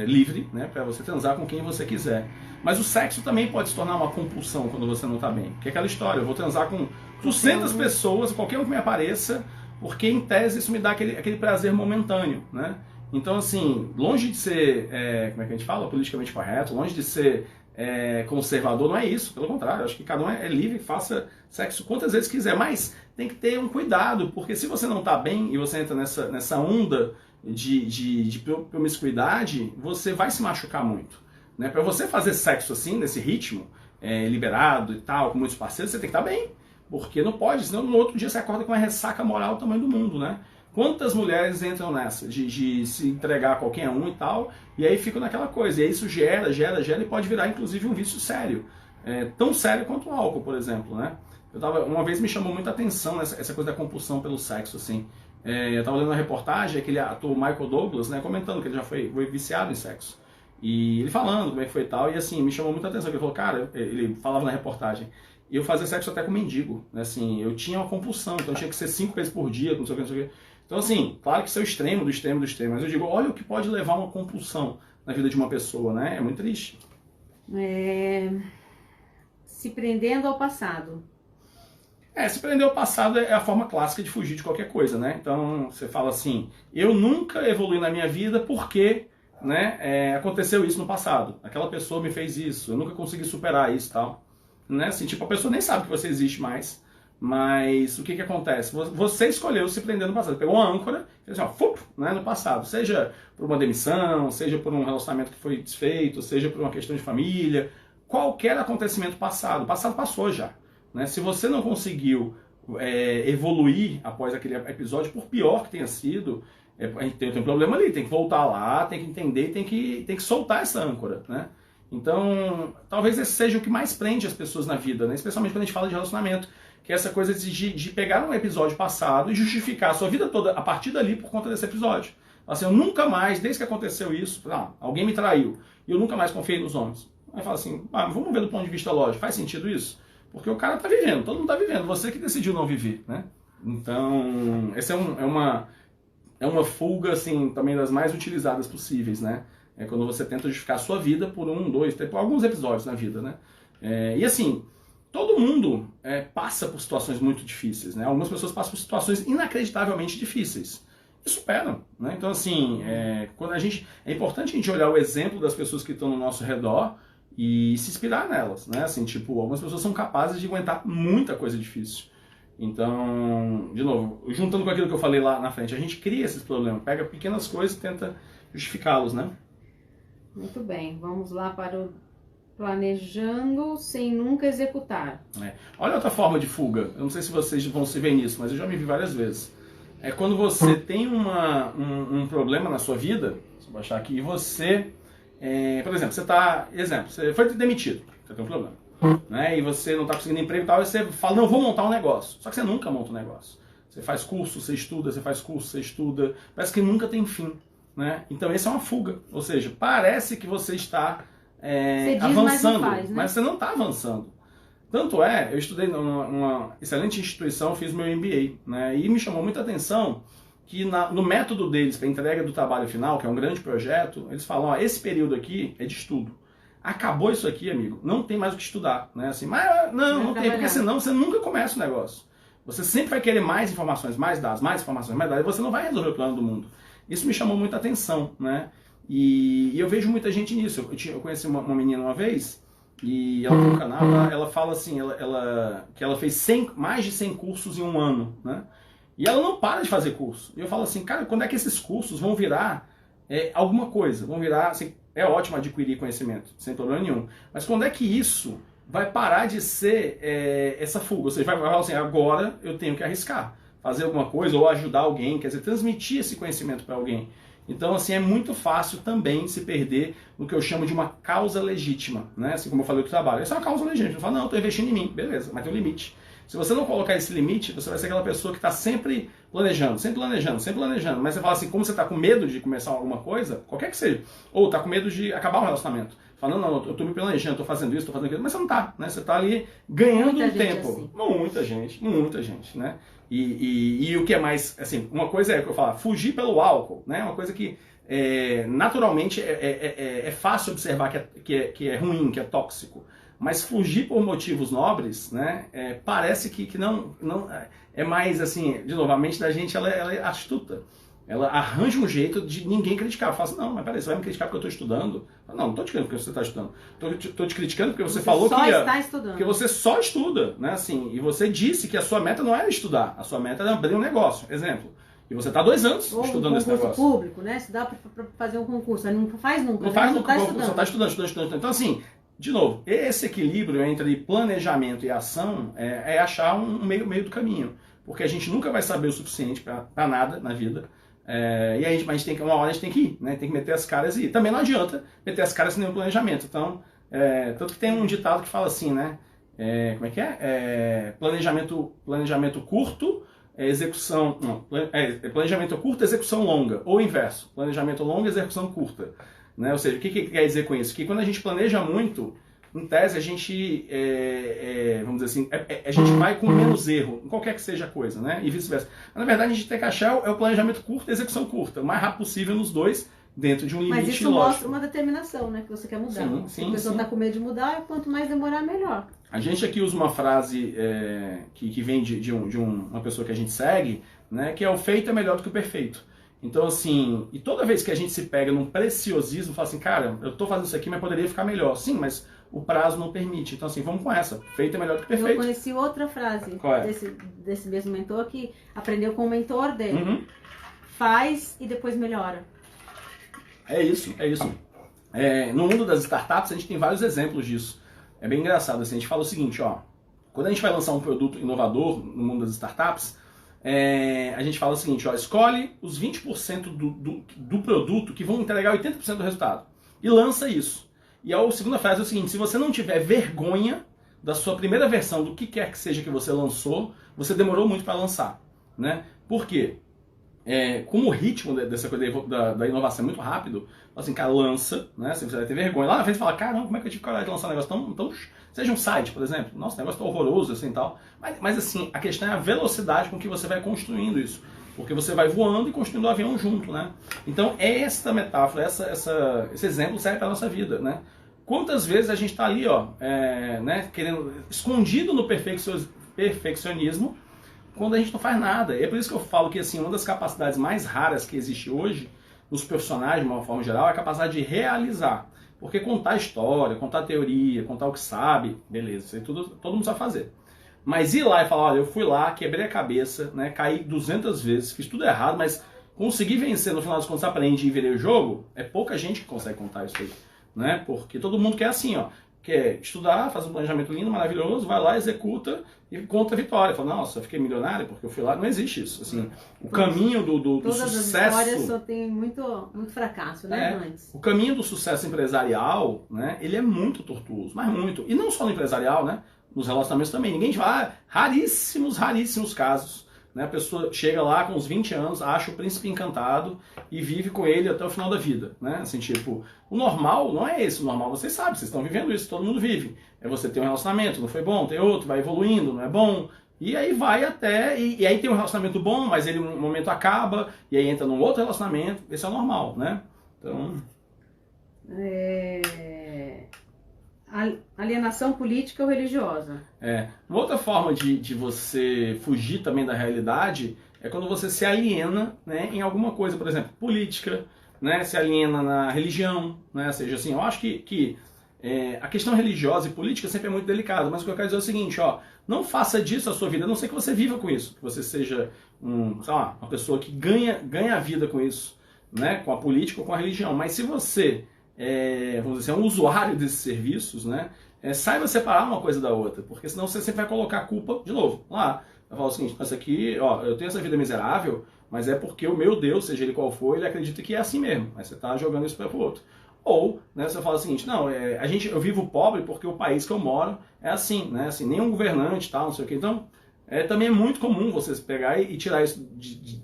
livre, né, para você transar com quem você quiser. Mas o sexo também pode se tornar uma compulsão quando você não está bem. Que é aquela história, eu vou transar com 200 pessoas, qualquer um que me apareça, porque em tese isso me dá aquele prazer momentâneo, né? Então, assim, longe de ser, como é que a gente fala, politicamente correto, longe de ser conservador, não é isso, pelo contrário, acho que cada um é livre, faça sexo quantas vezes quiser, mas tem que ter um cuidado, porque se você não está bem e você entra nessa onda de promiscuidade, você vai se machucar muito. Né? Para você fazer sexo assim, nesse ritmo, liberado e tal, com muitos parceiros, você tem que estar bem. Porque não pode, senão no outro dia você acorda com uma ressaca moral do tamanho do mundo, né? Quantas mulheres entram nessa, de se entregar a qualquer um e tal, e aí ficam naquela coisa. E aí isso gera e pode virar inclusive um vício sério. Tão sério quanto o álcool, por exemplo, né? Uma vez me chamou muita atenção essa coisa da compulsão pelo sexo, assim. Eu estava lendo uma reportagem, aquele ator Michael Douglas, né, comentando que ele já foi viciado em sexo. E ele falando como é que foi e tal, e assim, me chamou muita atenção, porque ele falou, cara, ele falava na reportagem, eu fazia sexo até com mendigo, né, assim, eu tinha uma compulsão, então tinha que ser 5 vezes por dia, não sei o que, não sei o que. Então assim, claro que isso é o extremo do extremo do extremo, mas eu digo, olha o que pode levar a uma compulsão na vida de uma pessoa, né, é muito triste. Se prendendo ao passado. Se prender ao passado é a forma clássica de fugir de qualquer coisa, né? Então você fala assim, eu nunca evolui na minha vida porque, né, aconteceu isso no passado. Aquela pessoa me fez isso, eu nunca consegui superar isso e tal. Né? Assim, tipo, a pessoa nem sabe que você existe mais, mas o que acontece? Você escolheu se prender no passado. Pegou uma âncora e fez assim, ó, né, no passado. Seja por uma demissão, seja por um relacionamento que foi desfeito, seja por uma questão de família, qualquer acontecimento passado. O passado passou já. Né? Se você não conseguiu evoluir após aquele episódio, por pior que tenha sido, a gente tem um problema ali, tem que voltar lá, tem que entender, tem que soltar essa âncora, né? Então, talvez esse seja o que mais prende as pessoas na vida, né? Especialmente quando a gente fala de relacionamento, que é essa coisa de pegar um episódio passado e justificar a sua vida toda a partir dali por conta desse episódio. Assim, eu nunca mais, desde que aconteceu isso, alguém me traiu, e eu nunca mais confiei nos homens. Aí fala assim, vamos ver do ponto de vista lógico, faz sentido isso? Porque o cara tá vivendo, todo mundo tá vivendo, você que decidiu não viver, né? Então, essa é uma fuga, assim, também das mais utilizadas possíveis, né? É quando você tenta justificar a sua vida por 1, 2, 3, por alguns episódios na vida, né? E assim, todo mundo passa por situações muito difíceis, né? Algumas pessoas passam por situações inacreditavelmente difíceis e superam, né? Então assim, quando é importante a gente olhar o exemplo das pessoas que estão no nosso redor e se inspirar nelas, né? Assim, tipo, algumas pessoas são capazes de aguentar muita coisa difícil. Então, de novo, juntando com aquilo que eu falei lá na frente, a gente cria esses problemas, pega pequenas coisas e tenta justificá-los, né? Muito bem, vamos lá para o planejando sem nunca executar. Olha outra forma de fuga, eu não sei se vocês vão se ver nisso, mas eu já me vi várias vezes. É quando você tem um problema na sua vida, deixa eu baixar aqui, e você, por exemplo, você foi demitido, você tem um problema, né? E você não está conseguindo emprego e tal, e você fala, não, vou montar um negócio. Só que você nunca monta um negócio. Você faz curso, você estuda, parece que nunca tem fim. Né? Então essa é uma fuga, ou seja, parece que você está avançando, mas você não está avançando. Tanto eu estudei numa excelente instituição, fiz meu MBA, né? E me chamou muita atenção que no método deles para entrega do trabalho final, que é um grande projeto, eles falam, esse período aqui é de estudo. Acabou isso aqui, amigo, não tem mais o que estudar, né? Assim, mas não tem, porque senão você nunca começa o negócio. Você sempre vai querer mais informações, mais dados, mais informações, mais dados, e você não vai resolver o plano do mundo. Isso me chamou muita atenção, né? E eu vejo muita gente nisso. Eu conheci uma menina uma vez, e ela tem um canal, ela fala assim, que ela fez mais de 100 cursos em um ano, né? E ela não para de fazer curso. E eu falo assim, cara, quando é que esses cursos vão virar alguma coisa? Vão virar, assim, é ótimo adquirir conhecimento, sem problema nenhum. Mas quando é que isso vai parar de ser essa fuga. Ou seja, vai falar assim, agora eu tenho que arriscar, fazer alguma coisa ou ajudar alguém, quer dizer, transmitir esse conhecimento para alguém. Então, assim, é muito fácil também se perder no que eu chamo de uma causa legítima, né? Assim como eu falei do trabalho. Essa é uma causa legítima. Eu falo, não, eu estou investindo em mim, beleza, mas tem um limite. Se você não colocar esse limite, você vai ser aquela pessoa que está sempre planejando, sempre planejando, sempre planejando. Mas você fala assim, como você está com medo de começar alguma coisa, qualquer que seja, ou está com medo de acabar um relacionamento, falando, não, eu estou me planejando, estou fazendo isso, estou fazendo aquilo, mas você não está, né? Você está ali ganhando um tempo. Assim. Muita gente, né? E o que é mais, assim, uma coisa é o que eu falo, fugir pelo álcool, né? Uma coisa que naturalmente é fácil observar que é ruim, que é tóxico. Mas fugir por motivos nobres, né, parece que não é mais assim, de novo, a mente da gente ela é astuta. Ela arranja um jeito de ninguém criticar. Fala assim, não, mas peraí, você vai me criticar porque eu estou estudando? Não, não estou te criticando porque você está estudando. Estou te criticando porque você falou só está estudando. Porque você só estuda, né, assim, e você disse que a sua meta não era estudar, a sua meta era abrir um negócio, exemplo. E você está 2 anos estudando esse negócio. Concurso público, né? Se dá para fazer um concurso, aí não faz nunca. Não faz nunca, você está estudando. Então, assim, de novo, esse equilíbrio entre planejamento e ação é achar um meio do caminho. Porque a gente nunca vai saber o suficiente para nada na vida. E aí, mas uma hora a gente tem que ir, né? Tem que meter as caras e ir. Também não adianta meter as caras sem nenhum planejamento. Então, tanto que tem um ditado que fala assim, né? Como é que é? Planejamento curto, execução... Não, planejamento curto, execução longa. Ou o inverso. Planejamento longo, execução curta. Né? Ou seja, o que quer dizer com isso? Que quando a gente planeja muito, em tese a gente, vamos dizer assim, a gente vai com menos erro, em qualquer que seja a coisa, né? E vice-versa. Mas na verdade a gente tem que achar o planejamento curto e a execução curta, o mais rápido possível nos dois, dentro de um limite lógico. Mas isso mostra uma determinação, né? Que você quer mudar. Sim, Se a pessoa está com medo de mudar, quanto mais demorar, melhor. A gente aqui usa uma frase que vem de uma pessoa que a gente segue, né? Que é o feito é melhor do que o perfeito. Então, assim, e toda vez que a gente se pega num preciosismo, fala assim, cara, eu tô fazendo isso aqui, mas poderia ficar melhor. Sim, mas o prazo não permite. Então, assim, vamos com essa. Feito é melhor do que perfeito. Eu conheci outra frase desse mesmo mentor que aprendeu com o mentor dele. Uhum. Faz e depois melhora. É isso. No mundo das startups, a gente tem vários exemplos disso. É bem engraçado, assim, a gente fala o seguinte, ó, quando a gente vai lançar um produto inovador no mundo das startups, a gente fala o seguinte, ó, escolhe os 20% do produto que vão entregar 80% do resultado e lança isso. E a segunda frase é o seguinte, se você não tiver vergonha da sua primeira versão do que quer que seja que você lançou, você demorou muito para lançar, né? Por quê? Como o ritmo dessa coisa da inovação é muito rápido, assim, cara, lança, né? Você vai ter vergonha. Lá na frente você fala, caramba, como é que eu tive coragem de lançar um negócio tão... Seja um site, por exemplo. Nossa, o negócio tá horroroso, assim, tal. Mas assim, a questão é a velocidade com que você vai construindo isso. Porque você vai voando e construindo o avião junto, né? Então, esta metáfora, esse exemplo serve para a nossa vida, né? Quantas vezes a gente está ali, ó, né, escondido no perfeccionismo, quando a gente não faz nada. E é por isso que eu falo que, assim, uma das capacidades mais raras que existe hoje, nos profissionais, de uma forma geral, é a capacidade de realizar. Porque contar história, contar teoria, contar o que sabe, beleza, isso aí tudo, todo mundo sabe fazer. Mas ir lá e falar, olha, eu fui lá, quebrei a cabeça, né, caí 200 vezes, fiz tudo errado, mas consegui vencer, no final das contas, aprendi e virei o jogo, é pouca gente que consegue contar isso aí. Né? Porque todo mundo quer assim, ó, quer estudar, faz um planejamento lindo, maravilhoso, vai lá, executa e conta a vitória. Fala, nossa, eu fiquei milionário porque eu fui lá. Não existe isso. Assim, o caminho do sucesso... Todas as histórias só tem muito fracasso, né, antes. O caminho do sucesso empresarial, né, ele é muito tortuoso, mas muito. E não só no empresarial, né, nos relacionamentos também. Ninguém vai... Raríssimos casos. Né, a pessoa chega lá com uns 20 anos, acha o príncipe encantado e vive com ele até o final da vida. Né? Assim, tipo, o normal não é esse. O normal, vocês sabem, vocês estão vivendo isso, todo mundo vive. É você ter um relacionamento, não foi bom, tem outro, vai evoluindo, não é bom. E aí vai até... E aí tem um relacionamento bom, mas ele um momento acaba, e aí entra num outro relacionamento. Esse é o normal, né? Então... Alienação política ou religiosa. Uma outra forma de você fugir também da realidade é quando você se aliena, né, em alguma coisa, por exemplo, política, né, se aliena na religião, né, ou seja, assim, eu acho que a questão religiosa e política sempre é muito delicada, mas o que eu quero dizer é o seguinte, ó, não faça disso a sua vida, a não ser que você viva com isso, que você seja uma pessoa que ganha a vida com isso, né, com a política ou com a religião, mas se você vamos dizer assim, é um usuário desses serviços, né? saiba separar uma coisa da outra, porque senão você sempre vai colocar a culpa de novo lá. Vai falar o seguinte, isso aqui, ó, eu tenho essa vida miserável, mas é porque o meu Deus, seja ele qual for, ele acredita que é assim mesmo. Mas você está jogando isso para o outro. Ou, né, você fala o seguinte, não, eu vivo pobre porque o país que eu moro é assim, né? Assim, nenhum governante, tal, não sei o quê. Então, também é muito comum você pegar e tirar isso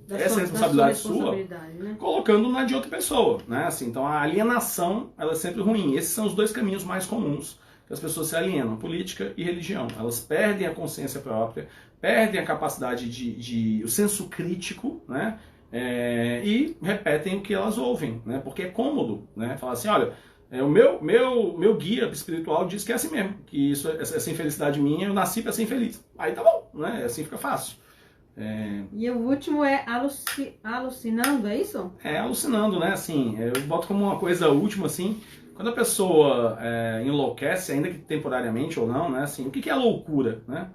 essa responsabilidade sua, né? Colocando na de outra pessoa, né? Assim, então a alienação, ela é sempre ruim. Esses são os dois caminhos mais comuns que as pessoas se alienam, política e religião. Elas perdem a consciência própria, perdem a capacidade o senso crítico, né? E repetem o que elas ouvem, né? Porque é cômodo, né? Falar assim, olha, o meu guia espiritual diz que é assim mesmo, que essa infelicidade minha, eu nasci para ser infeliz. Aí tá bom, né? Assim fica fácil. E o último é alucinando, é isso? Alucinando, né? Assim, eu boto como uma coisa última, assim, quando a pessoa enlouquece, ainda que temporariamente ou não, né? Assim, o que é a loucura, né?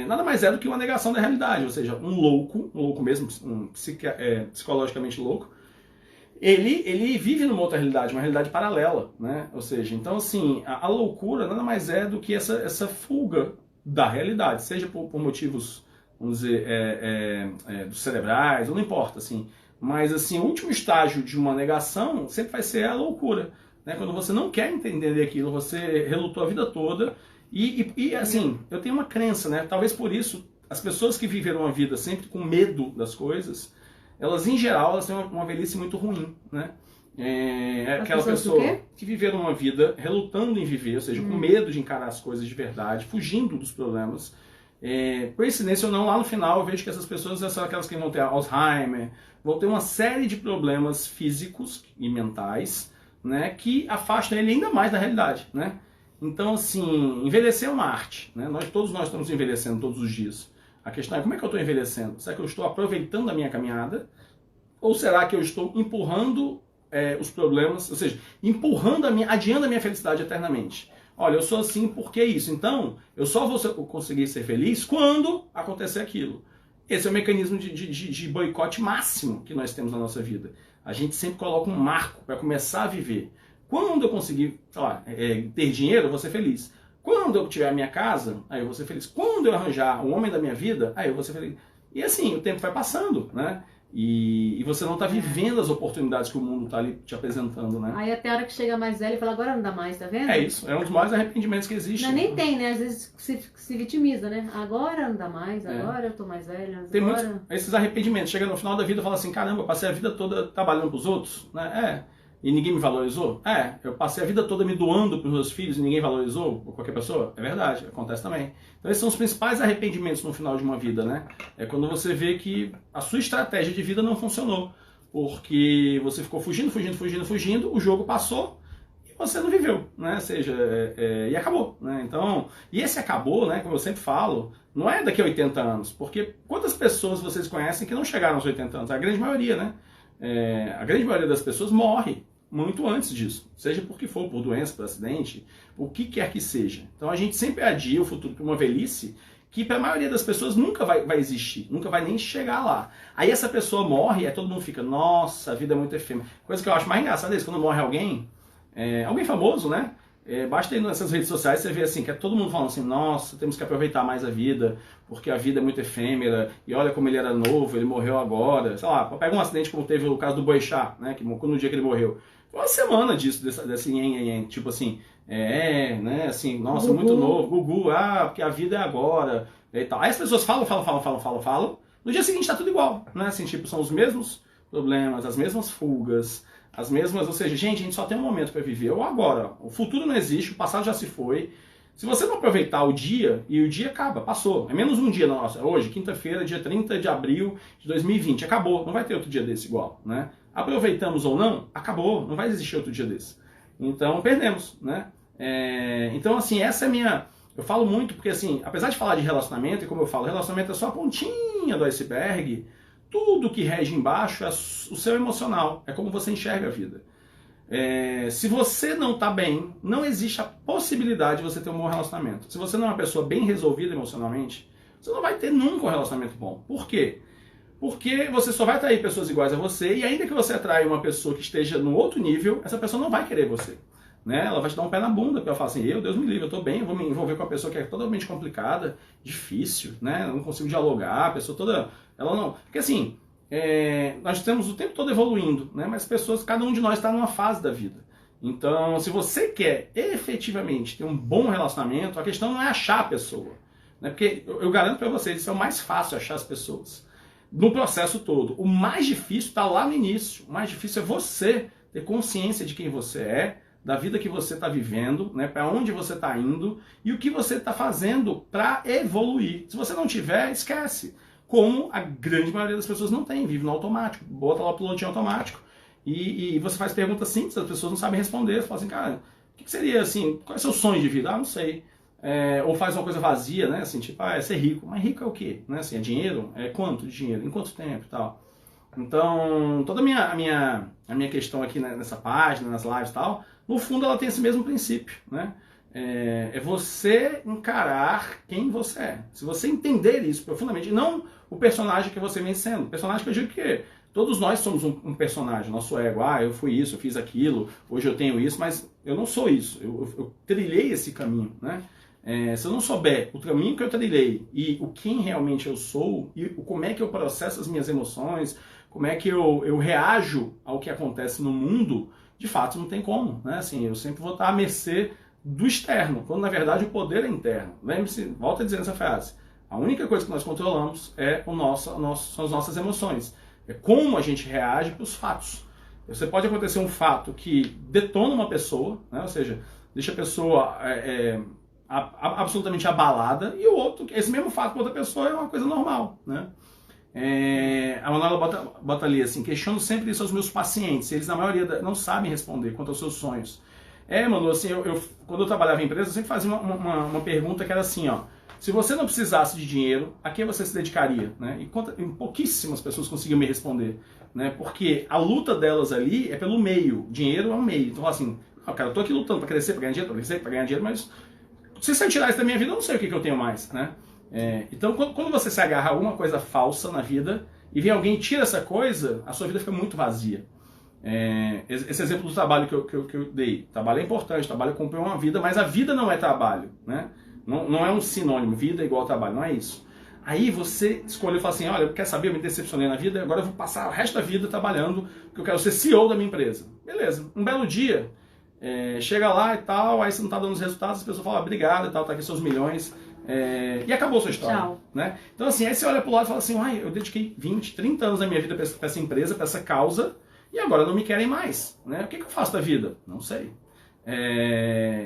Nada mais é do que uma negação da realidade, ou seja, um louco mesmo, psicologicamente louco, ele vive numa outra realidade, uma realidade paralela, né? Ou seja, então assim, a loucura nada mais é do que essa fuga da realidade, seja por motivos, vamos dizer, dos cerebrais, não importa, assim, mas assim, o último estágio de uma negação sempre vai ser a loucura, né? Quando você não quer entender aquilo, você relutou a vida toda. E assim, eu tenho uma crença, né? Talvez por isso, as pessoas que viveram a vida sempre com medo das coisas, elas, em geral, elas têm uma velhice muito ruim, né? Aquela pessoa que viveram uma vida relutando em viver, ou seja, com medo de encarar as coisas de verdade, fugindo dos problemas. Coincidência ou não, lá no final eu vejo que essas pessoas são aquelas que vão ter Alzheimer, vão ter uma série de problemas físicos e mentais, né? Que afastam ele ainda mais da realidade, né? Então, assim, envelhecer é uma arte, né? Todos nós estamos envelhecendo todos os dias. A questão é como é que eu estou envelhecendo? Será que eu estou aproveitando a minha caminhada? Ou será que eu estou empurrando os problemas, ou seja, adiando a minha felicidade eternamente? Olha, eu sou assim porque isso. Então, eu só vou conseguir ser feliz quando acontecer aquilo. Esse é o mecanismo de boicote máximo que nós temos na nossa vida. A gente sempre coloca um marco para começar a viver. Quando eu conseguir, sei lá, ter dinheiro, eu vou ser feliz. Quando eu tiver a minha casa, aí eu vou ser feliz. Quando eu arranjar o homem da minha vida, aí eu vou ser feliz. E assim, o tempo vai passando, né? E você não está vivendo as oportunidades que o mundo está ali te apresentando, né? Aí até a hora que chega mais velho e fala, agora não dá mais, tá vendo? É isso, é um dos maiores arrependimentos que existe. Não, nem tem, né? Às vezes se vitimiza, né? Agora não dá mais, agora eu tô mais velha. Tem muitos esses arrependimentos. Chega no final da vida e fala assim, caramba, eu passei a vida toda trabalhando pros outros, né? E ninguém me valorizou? Eu passei a vida toda me doando para os meus filhos e ninguém valorizou? Ou qualquer pessoa? É verdade, acontece também. Então esses são os principais arrependimentos no final de uma vida, né? É quando você vê que a sua estratégia de vida não funcionou. Porque você ficou fugindo, o jogo passou e você não viveu, né? Ou seja, e acabou, né? Então, e esse acabou, né? Como eu sempre falo, não é daqui a 80 anos. Porque quantas pessoas vocês conhecem que não chegaram aos 80 anos? A grande maioria, né? A grande maioria das pessoas morre muito antes disso, seja porque for, por doença, por acidente, o que quer que seja. Então a gente sempre adia o futuro para uma velhice que para a maioria das pessoas nunca vai existir, nunca vai nem chegar lá. Aí essa pessoa morre e aí todo mundo fica, nossa, a vida é muito efêmera. Coisa que eu acho mais engraçada é isso, quando morre alguém famoso, né? Basta ir nessas redes sociais você vê assim, que é todo mundo falando assim, nossa, temos que aproveitar mais a vida, porque a vida é muito efêmera, e olha como ele era novo, ele morreu agora. Sei lá, pega um acidente como teve o caso do Boechat, né? Que no dia que ele morreu. Foi uma semana disso, desse tipo assim, né, assim, nossa, Gugu. Muito novo, Gugu, porque a vida é agora, e tal. Aí as pessoas falam, no dia seguinte tá tudo igual, né, assim, tipo, são os mesmos problemas, as mesmas fugas, as mesmas, ou seja, gente, a gente só tem um momento para viver, ou agora, o futuro não existe, o passado já se foi. Se você não aproveitar o dia, e o dia acaba, passou, é menos um dia, nossa, hoje, quinta-feira, dia 30 de abril de 2020, acabou, não vai ter outro dia desse igual, né? Aproveitamos ou não, acabou, não vai existir outro dia desse. Então, perdemos, né? Então, assim, essa é a minha... Eu falo muito porque, assim, apesar de falar de relacionamento, e como eu falo, relacionamento é só a pontinha do iceberg, tudo que rege embaixo é o seu emocional, é como você enxerga a vida. Se você não está bem, não existe a possibilidade de você ter um bom relacionamento. Se você não é uma pessoa bem resolvida emocionalmente, você não vai ter nunca um relacionamento bom. Por quê? Porque você só vai atrair pessoas iguais a você, e ainda que você atraia uma pessoa que esteja no outro nível, essa pessoa não vai querer você. né? Ela vai te dar um pé na bunda, porque ela fala assim, Deus me livre, eu tô bem, eu vou me envolver com uma pessoa que é totalmente complicada, difícil, né? Eu não consigo dialogar, a pessoa toda... Ela não... Porque assim, nós estamos o tempo todo evoluindo, né? Mas pessoas, cada um de nós está numa fase da vida. Então, se você quer efetivamente ter um bom relacionamento, a questão não é achar a pessoa, né? Porque eu garanto para vocês, isso é o mais fácil, achar as pessoas. No processo todo. O mais difícil está lá no início. O mais difícil é você ter consciência de quem você é, da vida que você está vivendo, né, para onde você está indo e o que você está fazendo para evoluir. Se você não tiver, esquece. Como a grande maioria das pessoas não tem, vive no automático. Bota lá o pilotinho automático e você faz perguntas simples, as pessoas não sabem responder. Você fala assim, cara, o que seria assim, qual é o seu sonho de vida? Ah, não sei. Ou faz uma coisa vazia, né? Assim, tipo, é ser rico. Mas rico é o quê? Né? Assim, é dinheiro? É quanto de dinheiro? Em quanto tempo e tal? Então, toda a minha questão aqui nessa página, nas lives e tal, no fundo ela tem esse mesmo princípio, né? É você encarar quem você é. Se você entender isso profundamente, não o personagem que você vem sendo. O personagem que eu digo que todos nós somos um personagem, nosso ego. Ah, eu fui isso, eu fiz aquilo, hoje eu tenho isso, mas eu não sou isso. Eu trilhei esse caminho, né? Se eu não souber o caminho que eu trilhei e o quem realmente eu sou, e como é que eu processo as minhas emoções, como é que eu reajo ao que acontece no mundo, de fato não tem como, né? Assim, eu sempre vou estar à mercê do externo, quando na verdade o poder é interno. Lembre-se, volta a dizer essa frase, a única coisa que nós controlamos são as nossas emoções. É como a gente reage para os fatos. Você pode acontecer um fato que detona uma pessoa, né? Ou seja, deixa a pessoa absolutamente abalada, e o outro, esse mesmo fato para outra pessoa é uma coisa normal, né? A Manuela bota ali assim, questiono sempre isso aos meus pacientes, eles na maioria não sabem responder quanto aos seus sonhos. Manu, assim, quando eu trabalhava em empresa, eu sempre fazia uma pergunta que era assim, ó, se você não precisasse de dinheiro, a quem você se dedicaria? Né? E pouquíssimas pessoas conseguiam me responder, né? Porque a luta delas ali é pelo meio, dinheiro é um meio. Então, assim, cara, eu tô aqui lutando para crescer, para ganhar dinheiro, para crescer, para ganhar dinheiro, mas se você tirar isso da minha vida, eu não sei o que eu tenho mais, né? Então, quando você se agarra a alguma coisa falsa na vida e vem alguém e tira essa coisa, a sua vida fica muito vazia. Esse exemplo do trabalho que eu dei. Trabalho é importante, trabalho compõe uma vida, mas a vida não é trabalho, né? Não é um sinônimo, vida é igual a trabalho, não é isso. Aí você escolheu e fala assim, olha, quer saber, eu me decepcionei na vida, agora eu vou passar o resto da vida trabalhando, porque eu quero ser CEO da minha empresa. Beleza, um belo dia, chega lá e tal, aí você não está dando os resultados, as pessoas falam, obrigado e tal, tá aqui seus milhões, e acabou a sua história. Tchau. Né? Então assim, aí você olha pro lado e fala assim, eu dediquei 20, 30 anos da minha vida para essa empresa, para essa causa, e agora não me querem mais. Né? O que eu faço da vida? Não sei.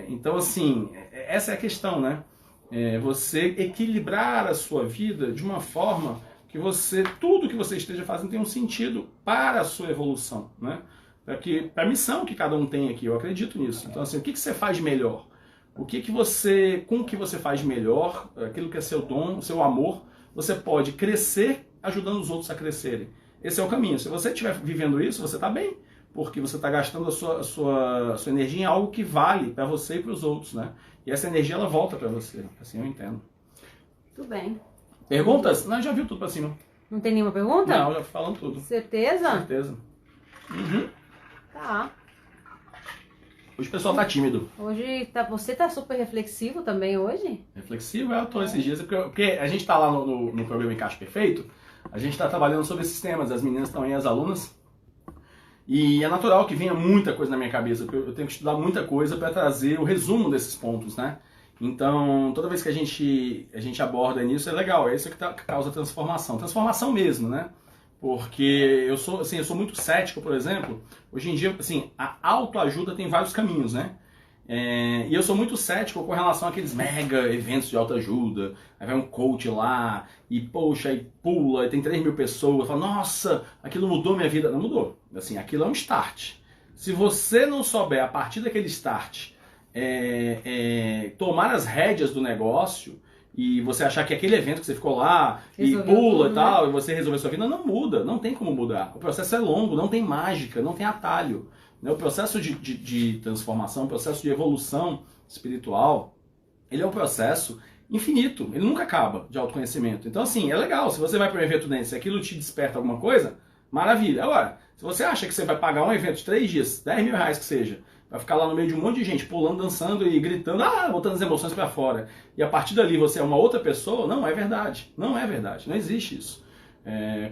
Então assim, essa é a questão, né? Você equilibrar a sua vida de uma forma que tudo que você esteja fazendo tem um sentido para a sua evolução, né? Para a missão que cada um tem aqui, eu acredito nisso. Então assim, o que você faz melhor? Com o que você faz melhor, aquilo que é seu dom, seu amor, você pode crescer ajudando os outros a crescerem. Esse é o caminho. Se você estiver vivendo isso, você está bem, porque você está gastando a sua energia em algo que vale para você e para os outros, né? E essa energia, ela volta para você. Assim eu entendo. Tudo bem. Perguntas? Não, já viu tudo para cima. Não tem nenhuma pergunta? Não, já falando tudo. Certeza? Certeza. Uhum. Tá. Hoje o pessoal tá tímido. Hoje você tá super reflexivo também hoje? Reflexivo, eu tô esses dias, porque a gente tá lá no programa Encaixe Perfeito, a gente tá trabalhando sobre esses temas, as meninas estão aí, as alunas, e é natural que venha muita coisa na minha cabeça, porque eu tenho que estudar muita coisa para trazer o resumo desses pontos, né? Então, toda vez que a gente aborda nisso, é legal, é isso que causa transformação. Transformação mesmo, né? Porque eu sou muito cético, por exemplo. Hoje em dia, assim, a autoajuda tem vários caminhos, né? E eu sou muito cético com relação àqueles mega eventos de autoajuda. Aí vai um coach lá, e poxa, aí pula, e tem 3 mil pessoas. Fala, nossa, aquilo mudou minha vida. Não mudou. Assim, aquilo é um start. Se você não souber, a partir daquele start, tomar as rédeas do negócio, e você achar que aquele evento que você ficou lá resolveu e pula tudo, e tal, né? E você resolveu a sua vida, não muda, não tem como mudar. O processo é longo, não tem mágica, não tem atalho. O processo de transformação, o processo de evolução espiritual, ele é um processo infinito, ele nunca acaba de autoconhecimento. Então assim, é legal, se você vai para um evento desse, se aquilo te desperta alguma coisa, maravilha. Agora, se você acha que você vai pagar um evento de 3 dias, 10 mil reais que seja, vai ficar lá no meio de um monte de gente, pulando, dançando e gritando, botando as emoções para fora. E a partir dali você é uma outra pessoa, não é verdade. Não é verdade, não existe isso.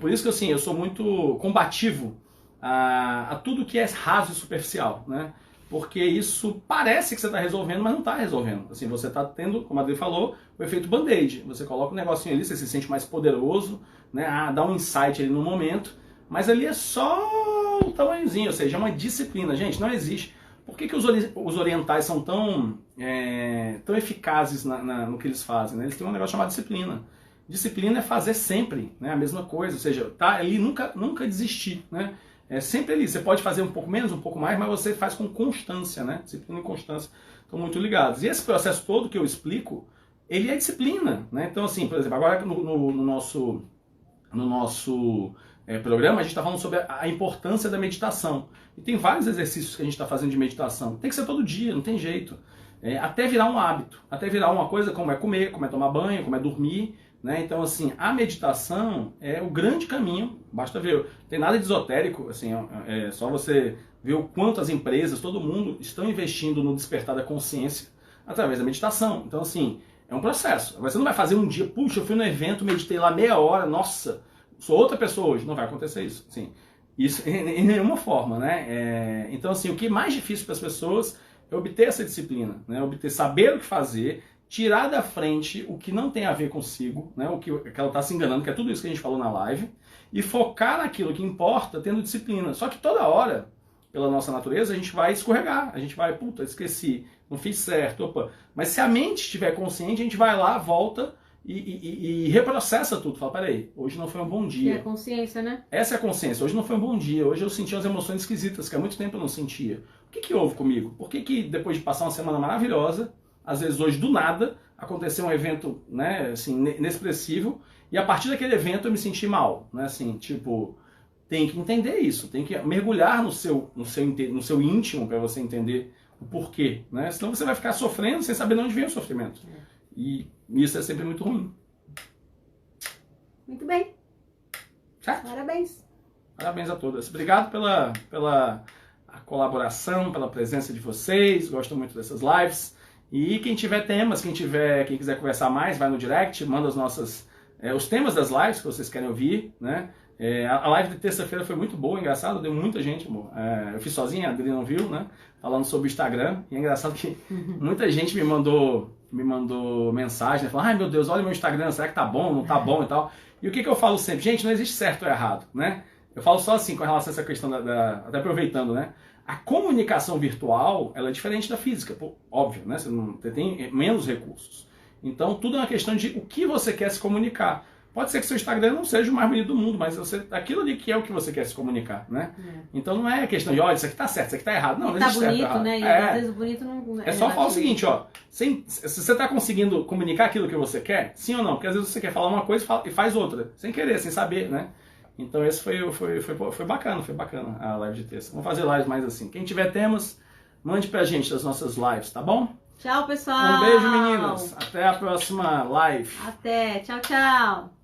Por isso que assim, eu sou muito combativo a tudo que é raso e superficial, né? Porque isso parece que você está resolvendo, mas não está resolvendo. Assim, você está tendo, como a Adri falou, o efeito band-aid. Você coloca um negocinho ali, você se sente mais poderoso, né? Dá um insight ali no momento, mas ali é só o tamanhozinho, ou seja, é uma disciplina. Gente, não existe. Por que os orientais são tão eficazes no que eles fazem, né? Eles têm um negócio chamado disciplina. Disciplina é fazer sempre, né? A mesma coisa, ou seja, tá ali, nunca desistir, né? É sempre ali. Você pode fazer um pouco menos, um pouco mais, mas você faz com constância, né? Disciplina e constância estão muito ligados. E esse processo todo que eu explico, ele é disciplina, né? Então, assim, por exemplo, agora no nosso programa, a gente está falando sobre a importância da meditação. E tem vários exercícios que a gente está fazendo de meditação. Tem que ser todo dia, não tem jeito. Até virar um hábito, até virar uma coisa como é comer, como é tomar banho, como é dormir, né? Então, assim, a meditação é o grande caminho, basta ver, não tem nada de esotérico, assim, é só você ver o quanto as empresas, todo mundo estão investindo no despertar da consciência através da meditação. Então, assim, é um processo. Você não vai fazer um dia, puxa, eu fui no evento, meditei lá meia hora, nossa, sou outra pessoa hoje. Não vai acontecer isso, assim, isso em nenhuma forma, né? Então, assim, o que é mais difícil para as pessoas é obter essa disciplina, né? Saber o que fazer, tirar da frente o que não tem a ver consigo, né? O que ela está se enganando, que é tudo isso que a gente falou na live, e focar naquilo que importa, tendo disciplina. Só que toda hora, pela nossa natureza, a gente vai escorregar, a gente vai, puta, esqueci, não fiz certo, opa. Mas se a mente estiver consciente, a gente vai lá, volta e reprocessa tudo. Fala, peraí, hoje não foi um bom dia. É a consciência, né? Essa é a consciência. Hoje não foi um bom dia. Hoje eu senti umas emoções esquisitas que há muito tempo eu não sentia. O que houve comigo? Por que depois de passar uma semana maravilhosa, às vezes hoje do nada, aconteceu um evento, né, assim, inexpressivo, e a partir daquele evento eu me senti mal, né, assim, tipo, tem que entender isso, tem que mergulhar no seu íntimo para você entender o porquê, né, senão você vai ficar sofrendo sem saber de onde vem o sofrimento. E isso é sempre muito ruim. Muito bem. Certo? Parabéns. Parabéns a todas. Obrigado pela colaboração, pela presença de vocês, gosto muito dessas lives. E quem tiver temas, quem quiser conversar mais, vai no direct, manda os temas das lives que vocês querem ouvir, né? A live de terça-feira foi muito boa, engraçado, deu muita gente, amor. Eu fiz sozinha, a Adri não viu, né? Falando sobre o Instagram, e é engraçado que muita gente me mandou mensagem, né? Falando, ai meu Deus, olha meu Instagram, será que tá bom, não tá bom e tal. E o que eu falo sempre? Gente, não existe certo ou errado, né? Eu falo só assim com relação a essa questão até aproveitando, né? A comunicação virtual, ela é diferente da física, óbvio, né? Você tem menos recursos. Então, tudo é uma questão de o que você quer se comunicar. Pode ser que seu Instagram não seja o mais bonito do mundo, mas aquilo ali que é o que você quer se comunicar, né? Então, não é questão de, olha, isso aqui tá certo, isso aqui tá errado. Não, não existe certo ou errado. Tá bonito, né? E às vezes o bonito não é só falar o seguinte, ó. Se você tá conseguindo comunicar aquilo que você quer, sim ou não? Porque às vezes você quer falar uma coisa e faz outra, sem querer, sem saber, né? Então esse foi bacana a live de terça. Vamos fazer lives mais assim. Quem tiver temas, mande pra gente das nossas lives, tá bom? Tchau, pessoal! Um beijo, meninas! Até a próxima live! Até! Tchau, tchau!